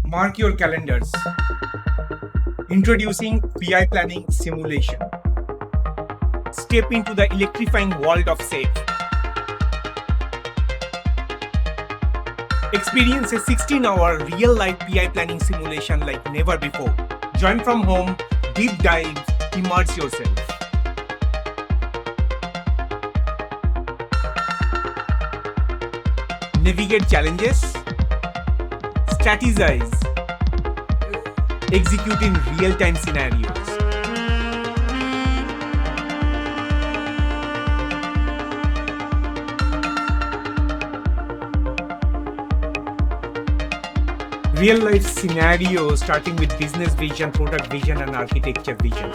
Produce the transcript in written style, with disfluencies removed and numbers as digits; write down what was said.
Mark your calendars. Introducing PI planning simulation. Step into the electrifying world of SAFe. Experience a 16-hour real-life PI planning simulation like never before. Join from home, deep dive, immerse yourself. Navigate challenges, strategize, execute in real-time scenarios. Real-life scenarios starting with business vision, product vision, and architecture vision.